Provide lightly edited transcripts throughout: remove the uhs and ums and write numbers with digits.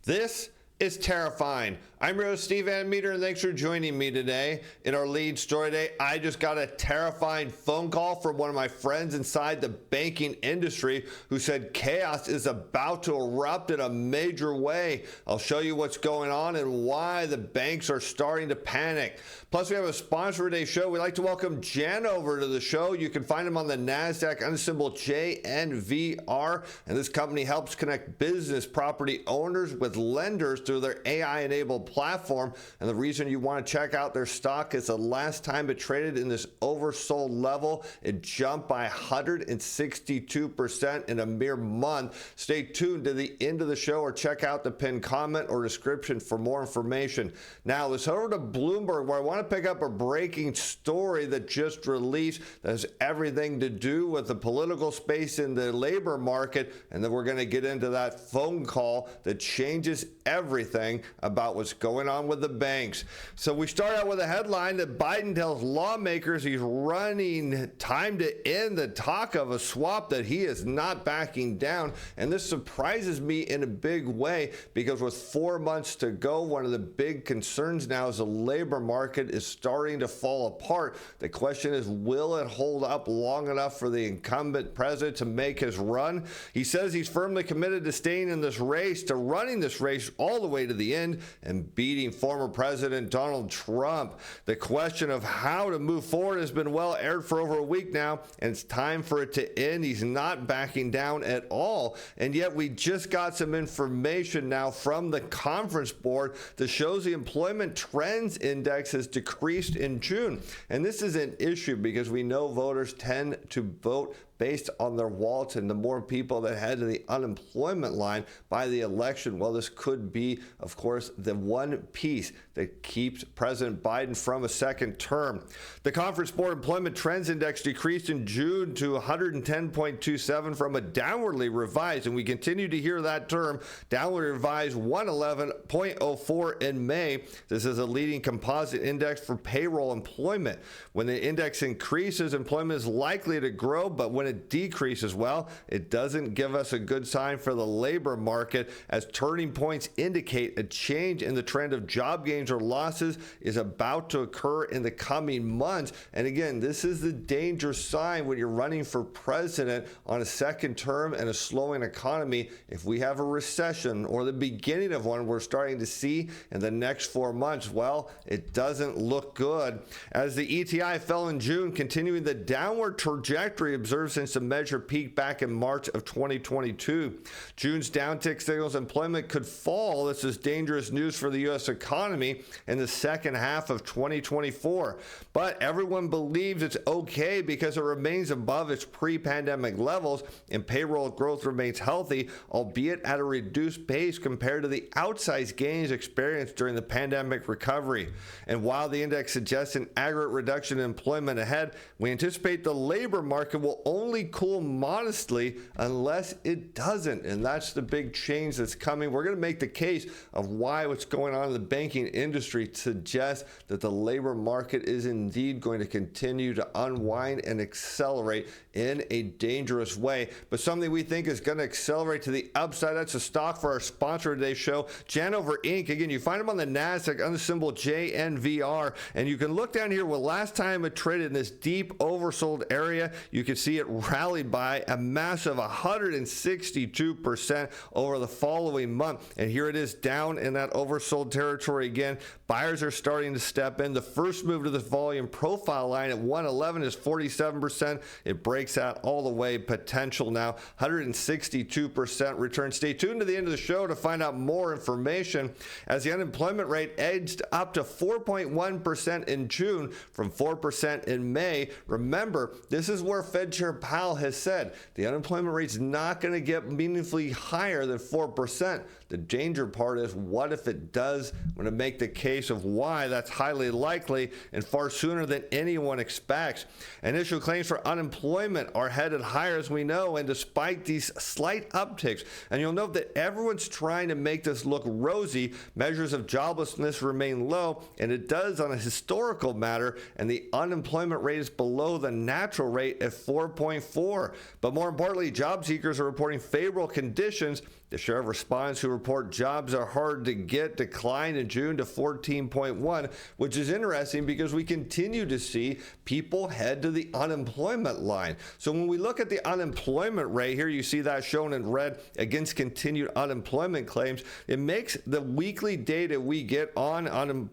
This is terrifying. I'm your host, Steve Van Metre, and thanks for joining me today. In our lead story today, I just got a terrifying phone call from one of my friends inside the banking industry who said chaos is about to erupt in a major way. I'll show you what's going on and why the banks are starting to panic. Plus, we have a sponsor for today's show. We'd like to welcome Jen over to the show. You can find him on the NASDAQ under symbol JNVR, and this company helps connect business property owners with lenders through their AI-enabled platform. And the reason you want to check out their stock is the last time it traded in this oversold level, it jumped by 162% in a mere month. Stay tuned to the end of the show or check out the pinned comment or description for more information. Now let's head over to Bloomberg, where I want to pick up a breaking story that just released that has everything to do with the political space in the labor market, and then we're going to get into that phone call that changes everything about what's going on with the banks. So we start out with a headline that Biden tells lawmakers he's running time to end the talk of a swap, that he is not backing down. And this surprises me in a big way, because with 4 months to go, one of the big concerns now is the labor market is starting to fall apart. The question is, will it hold up long enough for the incumbent president to make his run? He says he's firmly committed to staying in this race, to running this race all the way to the end and beating former President Donald Trump. The question of how to move forward has been well aired for over a week now, and it's time for it to end. He's not backing down at all. And yet we just got some information now from the conference board that shows the employment trends index has decreased in June. And this is an issue because we know voters tend to vote based on their wallets, and the more people that head to the unemployment line by the election, well, this could be, of course, the one piece that keeps President Biden from a second term. The Conference Board Employment Trends Index decreased in June to 110.27 from a downwardly revised, and we continue to hear that term, downwardly revised 111.04 in May. This is a leading composite index for payroll employment. When the index increases, employment is likely to grow, but when it decreases, well, it doesn't give us a good sign for the labor market, as turning points indicate a change in the trend of job gains or losses is about to occur in the coming months. And again, this is the danger sign when you're running for president on a second term and a slowing economy. If we have a recession or the beginning of one we're starting to see in the next 4 months, well, it doesn't look good. As the ETI fell in June, continuing the downward trajectory observed since the measure peaked back in March of 2022. June's downtick signals employment could fall. This is dangerous news for the U.S. economy in the second half of 2024. But everyone believes it's okay because it remains above its pre-pandemic levels, and payroll growth remains healthy, albeit at a reduced pace compared to the outsized gains experienced during the pandemic recovery. And while the index suggests an aggregate reduction in employment ahead, we anticipate the labor market will only cool modestly unless it doesn't. And that's the big change that's coming. We're going to make the case of why what's going on in the banking industry suggests that the labor market is indeed going to continue to unwind and accelerate in a dangerous way, but something we think is going to accelerate to the upside. That's a stock for our sponsor of today's show, Janover Inc. Again, you find them on the NASDAQ under the symbol JNVR, and you can look down here. Well, last time it traded in this deep oversold area, you can see it rallied by a massive 162% over the following month, and here it is down in that oversold territory again. Buyers are starting to step in. The first move to the volume profile line at 111 is 47%. It breaks out all the way. Potential now 162% return. Stay tuned to the end of the show to find out more information, as the unemployment rate edged up to 4.1% in June from 4% in May. Remember, this is where Fed Chair Powell has said the unemployment rate's not going to get meaningfully higher than 4%. The danger part is, what if it does? I'm going to make the case of why that's highly likely and far sooner than anyone expects. Initial claims for unemployment are headed higher, as we know, and despite these slight upticks, and you'll note that everyone's trying to make this look rosy, measures of joblessness remain low, and it does on a historical matter, and the unemployment rate is below the natural rate at 4.1%. 3.4. But more importantly, job seekers are reporting favorable conditions. The share of respondents who report jobs are hard to get declined in June to 14.1, which is interesting because we continue to see people head to the unemployment line. So when we look at the unemployment rate here, you see that shown in red against continued unemployment claims. It makes the weekly data we get on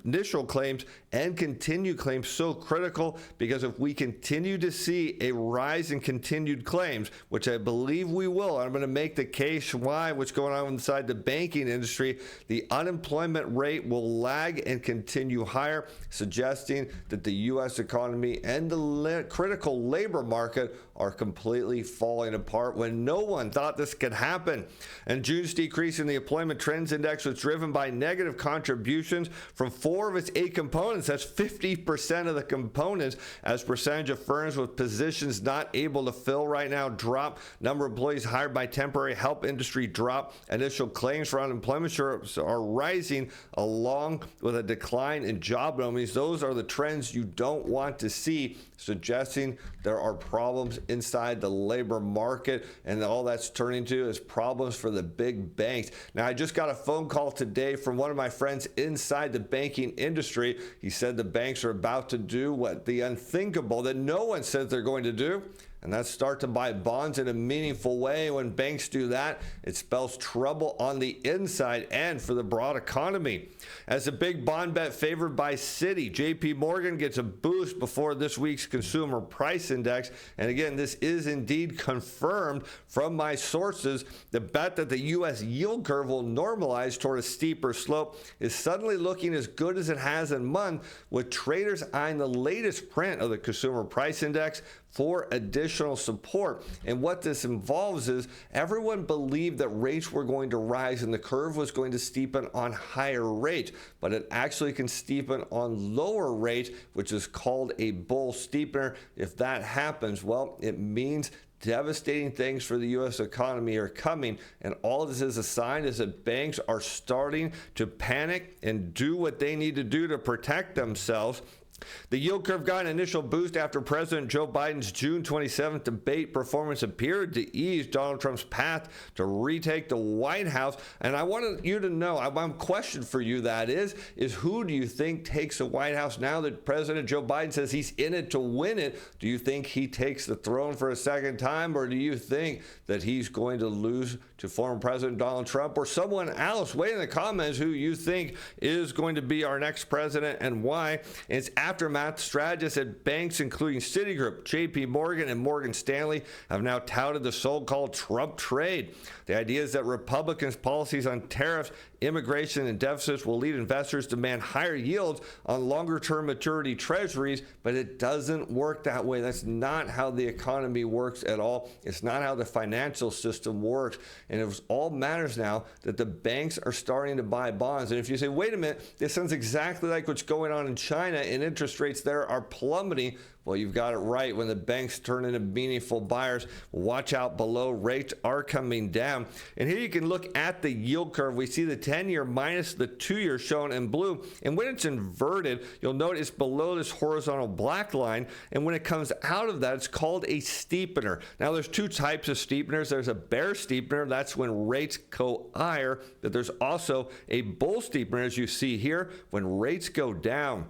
initial claims and continued claims so critical, because if we continue to see a rise in continued claims, which I believe we will, I'm going to make the case why, what's going on inside the banking industry, the unemployment rate will lag and continue higher, suggesting that the U.S. economy and the critical labor market are completely falling apart when no one thought this could happen. And June's decrease in the employment trends index was driven by negative contributions from 4 of its 8 components. That's 50% of the components, as percentage of firms with positions not able to fill right now drop. Number of employees hired by temporary help industry drop. Initial claims for unemployment insurance are rising, along with a decline in job openings. Those are the trends you don't want to see, suggesting there are problems inside the labor market, and all that's turning to is problems for the big banks. Now, I just got a phone call today from one of my friends inside the banking industry. He said the banks are about to do what the unthinkable that no one says they're going to do, and that's start to buy bonds in a meaningful way. When banks do that, it spells trouble on the inside and for the broad economy. As a big bond bet favored by Citi, JP Morgan gets a boost before this week's consumer price index. And again, this is indeed confirmed from my sources. The bet that the U.S. yield curve will normalize toward a steeper slope is suddenly looking as good as it has in months, with traders eyeing the latest print of the consumer price index for additional support. And what this involves is everyone believed that rates were going to rise and the curve was going to steepen on higher rates, but it actually can steepen on lower rates, which is called a bull steepener. If that happens, well, it means devastating things for the U.S. economy are coming, and all this is a sign is that banks are starting to panic and do what they need to do to protect themselves. The yield curve got an initial boost after President Joe Biden's June 27th debate performance appeared to ease Donald Trump's path to retake the White House. And I wanted you to know, one question for you that is who do you think takes the White House now that President Joe Biden says he's in it to win it? Do you think he takes the throne for a second time, or do you think that he's going to lose to former President Donald Trump or someone else? Weigh in the comments who you think is going to be our next president and why. It's aftermath. Strategists at banks including Citigroup, JP Morgan, and Morgan Stanley have now touted the so-called Trump trade. The idea is that Republicans' policies on tariffs, immigration, and deficits will lead investors to demand higher yields on longer-term maturity treasuries, but it doesn't work that way. That's not how the economy works at all. It's not how the financial system works. And it all matters now that the banks are starting to buy bonds. And if you say, wait a minute, this sounds exactly like what's going on in China, and interest rates there are plummeting. Well, you've got it right. When the banks turn into meaningful buyers, watch out below. Rates are coming down. And here you can look at the yield curve. We see the 10-year minus the 2-year shown in blue. And when it's inverted, you'll note it's below this horizontal black line. And when it comes out of that, it's called a steepener. Now, there's 2 types of steepeners. There's a bear steepener. That's when rates go higher. But there's also a bull steepener, as you see here, when rates go down.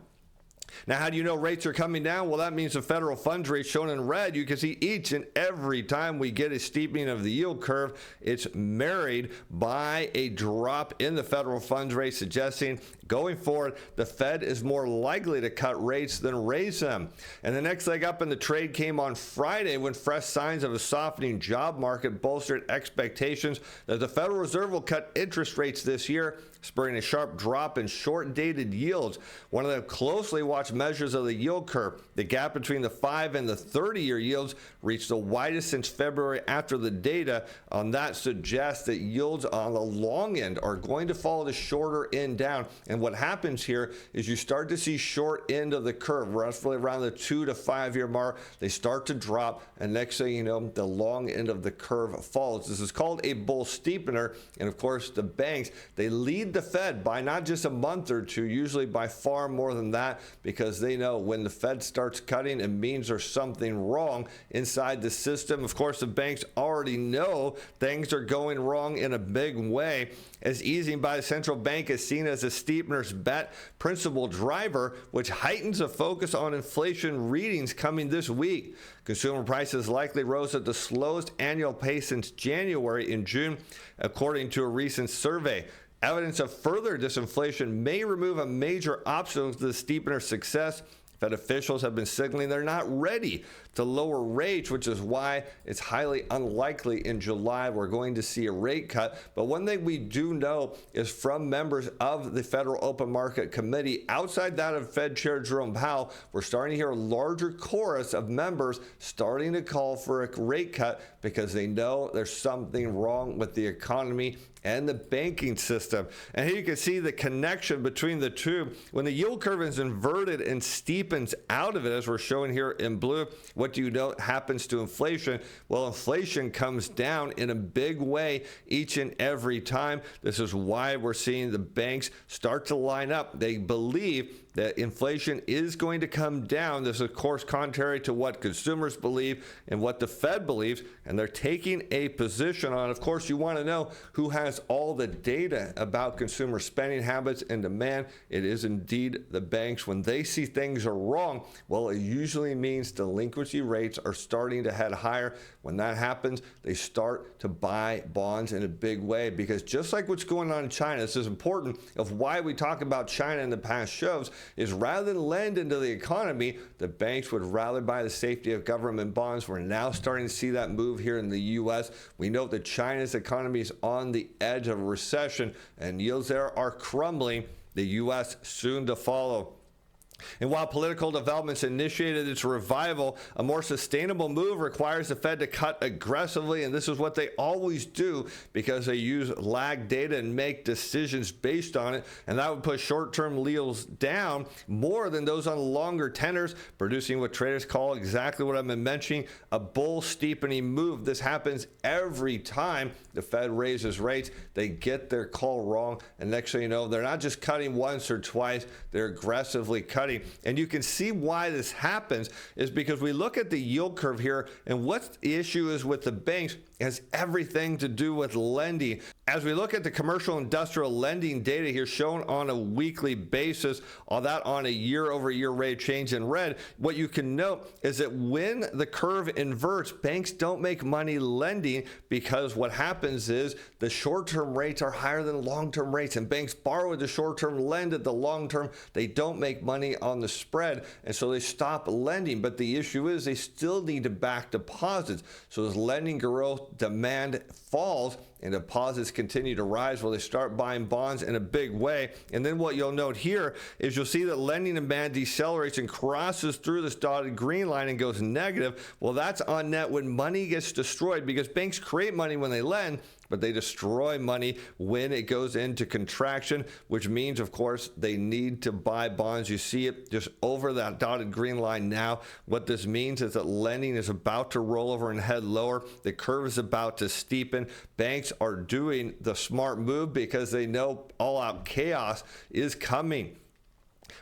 Now, how do you know rates are coming down? Well, that means the federal funds rate shown in red. You can see each and every time we get a steepening of the yield curve, it's married by a drop in the federal funds rate, suggesting going forward, the Fed is more likely to cut rates than raise them. And the next leg up in the trade came on Friday when fresh signs of a softening job market bolstered expectations that the Federal Reserve will cut interest rates this year, spurring a sharp drop in short-dated yields. One of the closely watched measures of the yield curve, the gap between the 5 and the 30-year yields, reached the widest since February after the data on that suggests that yields on the long end are going to follow the shorter end down. And what happens here is you start to see short end of the curve, roughly around the 2 to 5 year mark. They start to drop, and next thing you know, the long end of the curve falls. This is called a bull steepener. And of course, the banks, they lead the Fed by not just a month or two, usually by far more than that, because because they know when the Fed starts cutting, it means there's something wrong inside the system. Of course, the banks already know things are going wrong in a big way, as easing by the central bank is seen as a steepener's bet principal driver, which heightens a focus on inflation readings coming this week. Consumer prices likely rose at the slowest annual pace since January in June, according to a recent survey. Evidence of further disinflation may remove a major obstacle to the steepener's success. Fed officials have been signaling they're not ready to lower rates, which is why it's highly unlikely in July we're going to see a rate cut. But one thing we do know is from members of the Federal Open Market Committee, outside that of Fed Chair Jerome Powell, we're starting to hear a larger chorus of members starting to call for a rate cut because they know there's something wrong with the economy and the banking system. And here you can see the connection between the two. When the yield curve is inverted and steepens out of it, as we're showing here in blue, what do you know happens to inflation? Well, inflation comes down in a big way each and every time. This is why we're seeing the banks start to line up. They believe that inflation is going to come down. This is, of course, contrary to what consumers believe and what the Fed believes, and they're taking a position on. Of course, you want to know who has all the data about consumer spending habits and demand. It is indeed the banks. When they see things are wrong, well, it usually means delinquency rates are starting to head higher. When that happens, they start to buy bonds in a big way, because just like what's going on in China, this is important of why we talk about China in the past shows, is rather than lend into the economy, the banks would rather buy the safety of government bonds. We're now starting to see that move here in the U.S. We know that China's economy is on the edge of a recession, and yields there are crumbling. The U.S. soon to follow. And while political developments initiated its revival, a more sustainable move requires the Fed to cut aggressively, and this is what they always do because they use lag data and make decisions based on it, and that would push short-term yields down more than those on longer tenors, producing what traders call exactly what I've been mentioning, a bull steepening move. This happens every time the Fed raises rates. They get their call wrong, and next thing you know, they're not just cutting once or twice, they're aggressively cutting. And you can see why this happens is because we look at the yield curve here, and what the issue is with the banks has everything to do with lending. As we look at the commercial industrial lending data here shown on a weekly basis, all that on a year-over-year rate change in red, what you can note is that when the curve inverts, banks don't make money lending because what happens is the short-term rates are higher than long-term rates, and banks borrow at the short-term, lend at the long-term. They don't make money on the spread, and so they stop lending. But the issue is they still need to back deposits. So as lending growth, demand falls and deposits continue to rise, well, they start buying bonds in a big way. And then what you'll note here is you'll see that lending demand decelerates and crosses through this dotted green line and goes negative. Well, that's on net when money gets destroyed, because banks create money when they lend, but they destroy money when it goes into contraction, which means, of course, they need to buy bonds. You see it just over that dotted green line now. What this means is that lending is about to roll over and head lower. The curve is about to steepen. Banks are doing the smart move because they know all-out chaos is coming.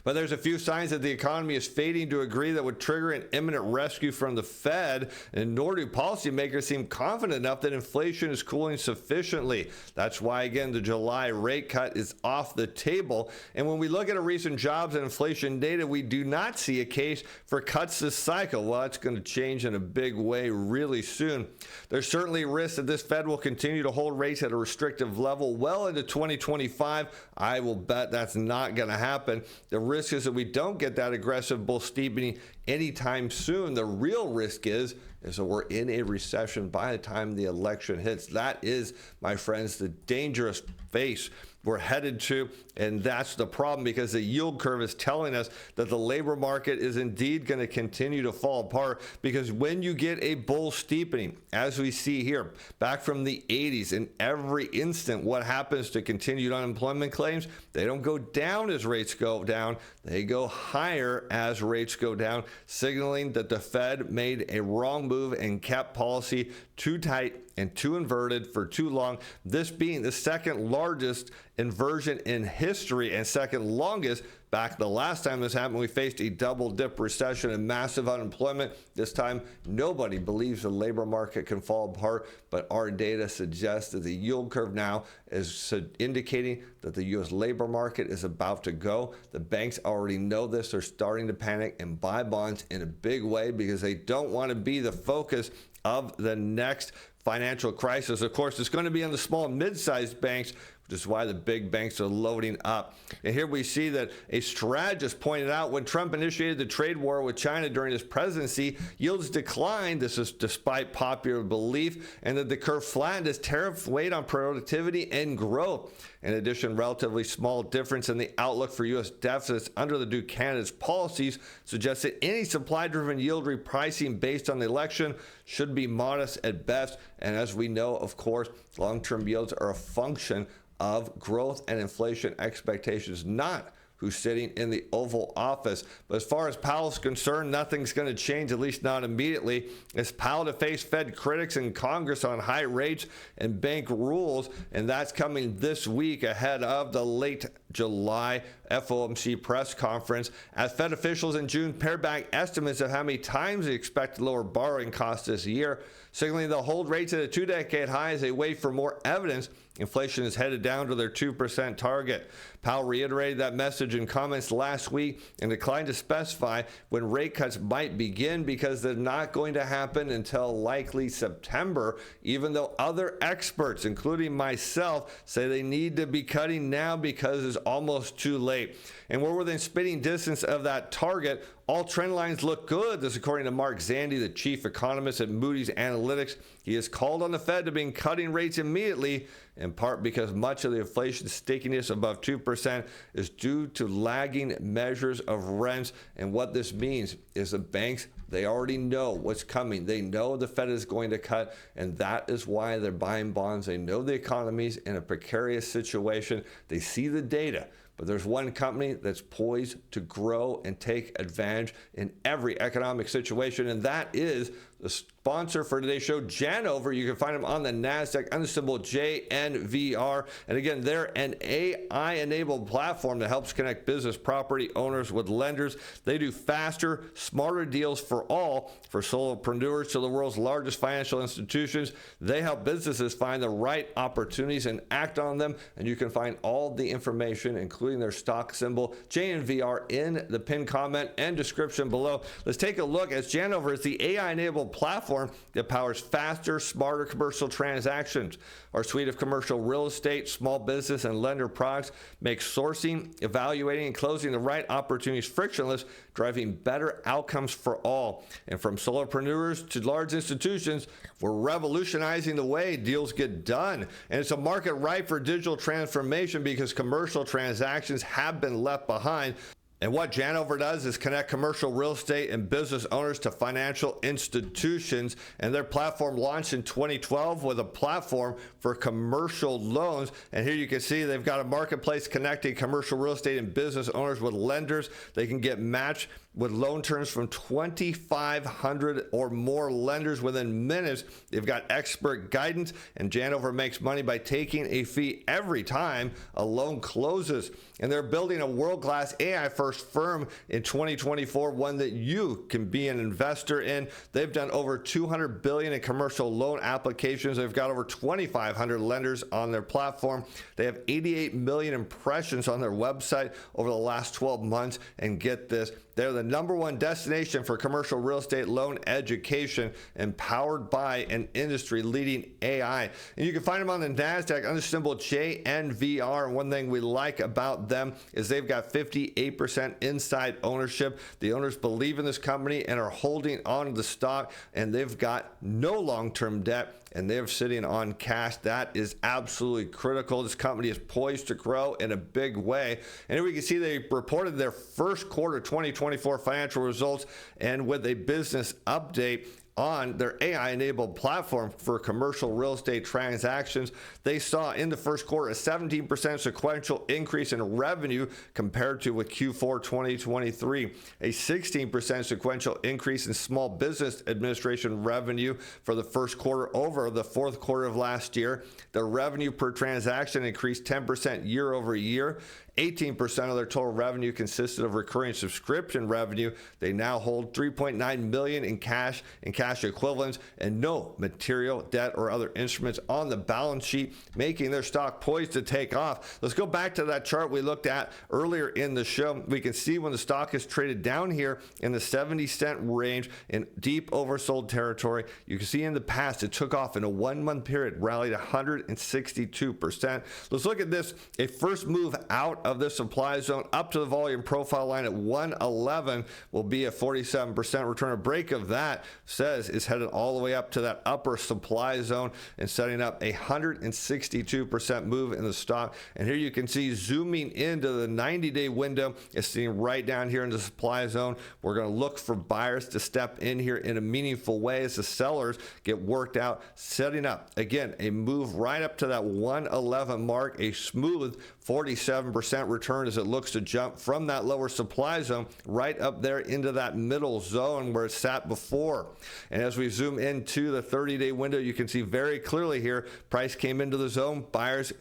But there's a few signs that the economy is fading to a degree that would trigger an imminent rescue from the Fed, and nor do policymakers seem confident enough that inflation is cooling sufficiently. That's why, again, the July rate cut is off the table. And when we look at a recent jobs and inflation data, we do not see a case for cuts this cycle. Well, it's going to change in a big way really soon. There's certainly risk that this Fed will continue to hold rates at a restrictive level well into 2025. I will bet that's not going to happen. The risk is that we don't get that aggressive bull steepening anytime soon. The real risk is that we're in a recession by the time the election hits. That is, my friends, the dangerous phase we're headed to, and that's the problem, because the yield curve is telling us that the labor market is indeed going to continue to fall apart, because when you get a bull steepening, as we see here, back from the 80s, in every instant, what happens to continued unemployment claims? They don't go down as rates go down, they go higher as rates go down, signaling that the Fed made a wrong move and kept policy too tight and too inverted for too long. This being the second largest inversion in history and second longest. Back the last time this happened, we faced a double-dip recession and massive unemployment. This time, nobody believes the labor market can fall apart, but our data suggests that the yield curve now is indicating that the U.S. labor market is about to go. The banks already know this. They're starting to panic and buy bonds in a big way because they don't want to be the focus of the next financial crisis. Of course, it's going to be on the small and mid-sized banks, which is why the big banks are loading up. And here we see that a strategist pointed out when Trump initiated the trade war with China during his presidency, yields declined. This is despite popular belief, and that the curve flattened as tariffs weighed on productivity and growth. In addition, relatively small difference in the outlook for U.S. deficits under the new candidate's policies suggests that any supply-driven yield repricing based on the election should be modest at best. And as we know, of course, long-term yields are a function of growth and inflation expectations, not who's sitting in the Oval Office. But as far as Powell's concerned, nothing's going to change, at least not immediately. It's Powell to face Fed critics in Congress on high rates and bank rules, and that's coming this week ahead of the late July FOMC press conference, as Fed officials in June pared back estimates of how many times they expect to lower borrowing costs this year, signaling they'll hold rates at a two-decade high as they wait for more evidence inflation is headed down to their 2% target. Powell reiterated that message in comments last week and declined to specify when rate cuts might begin because they're not going to happen until likely September, even though other experts, including myself, say they need to be cutting now because it's almost too late. And we're within spitting distance of that target. All trend lines look good. This according to Mark Zandi, the chief economist at Moody's Analytics. He has called on the Fed to begin cutting rates immediately, in part because much of the inflation stickiness above 2% is due to lagging measures of rents. And what this means is the banks, they already know what's coming. They know the Fed is going to cut, and that is why they're buying bonds. They know the economy's in a precarious situation. They see the data. But there's one company that's poised to grow and take advantage in every economic situation, and that is the sponsor for today's show, Janover. You can find them on the NASDAQ under symbol JNVR. And again, they're an AI-enabled platform that helps connect business property owners with lenders. They do faster, smarter deals for all, for solopreneurs to the world's largest financial institutions. They help businesses find the right opportunities and act on them. And you can find all the information, including their stock symbol, JNVR, in the pinned comment and description below. Let's take a look at Janover. It's the AI-enabled platform that powers faster, smarter commercial transactions. Our suite of commercial real estate, small business, and lender products makes sourcing, evaluating, and closing the right opportunities frictionless, driving better outcomes for all. And from solopreneurs to large institutions, we're revolutionizing the way deals get done. And it's a market ripe for digital transformation because commercial transactions have been left behind. And what Janover does is connect commercial real estate and business owners to financial institutions. And their platform launched in 2012 with a platform for commercial loans. And here you can see they've got a marketplace connecting commercial real estate and business owners with lenders. They can get matched with loan terms from 2,500 or more lenders within minutes. They've got expert guidance, and Janover makes money by taking a fee every time a loan closes. And they're building a world-class AI-first firm in 2024, one that you can be an investor in. They've done over $200 billion in commercial loan applications. They've got over 2,500 lenders on their platform. They have 88 million impressions on their website over the last 12 months. And get this, they're the #1 destination for commercial real estate loan education, empowered by an industry-leading AI. And you can find them on the NASDAQ under symbol JNVR. And one thing we like about them is they've got 58% inside ownership. The owners believe in this company and are holding on to the stock, and they've got no long-term debt, and they're sitting on cash. That is absolutely critical. This company is poised to grow in a big way. And here we can see they reported their first quarter 2024 financial results, and with a business update on their AI-enabled platform for commercial real estate transactions. They saw in the first quarter a 17% sequential increase in revenue compared to with Q4 2023, a 16% sequential increase in small business administration revenue for the first quarter over the fourth quarter of last year. The revenue per transaction increased 10% year over year. 18% of their total revenue consisted of recurring subscription revenue. They now hold $3.9 million in cash and cash equivalents and no material debt or other instruments on the balance sheet, making their stock poised to take off. Let's go back to that chart we looked at earlier in the show. We can see when the stock is traded down here in the 70-cent range in deep oversold territory. You can see in the past it took off in a 1 month period, rallied 162%. Let's look at this. A first move out of this supply zone up to the volume profile line at 111 will be a 47% return. A break of that says is headed all the way up to that upper supply zone and setting up a 162% move in the stock. And here you can see zooming into the 90-day window, it's sitting right down here in the supply zone. We're going to look for buyers to step in here in a meaningful way as the sellers get worked out, setting up again a move right up to that 111 mark, a smooth 47% return as it looks to jump from that lower supply zone right up there into that middle zone where it sat before. And as we zoom into the 30-day window, you can see very clearly here, price came into the zone, buyers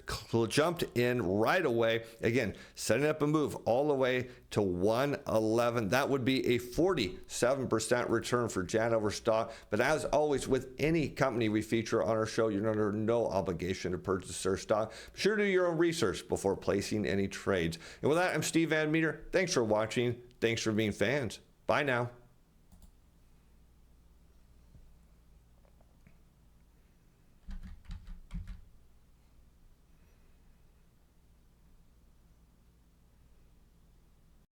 jumped in right away, again setting up a move all the way to 111. That would be a 47% return for Janover stock. But as always, with any company we feature on our show, you're under no obligation to purchase their stock. Be sure to do your own research before placing any trades. And with that, I'm Steve Van Metre. Thanks for watching. Thanks for being fans. Bye now.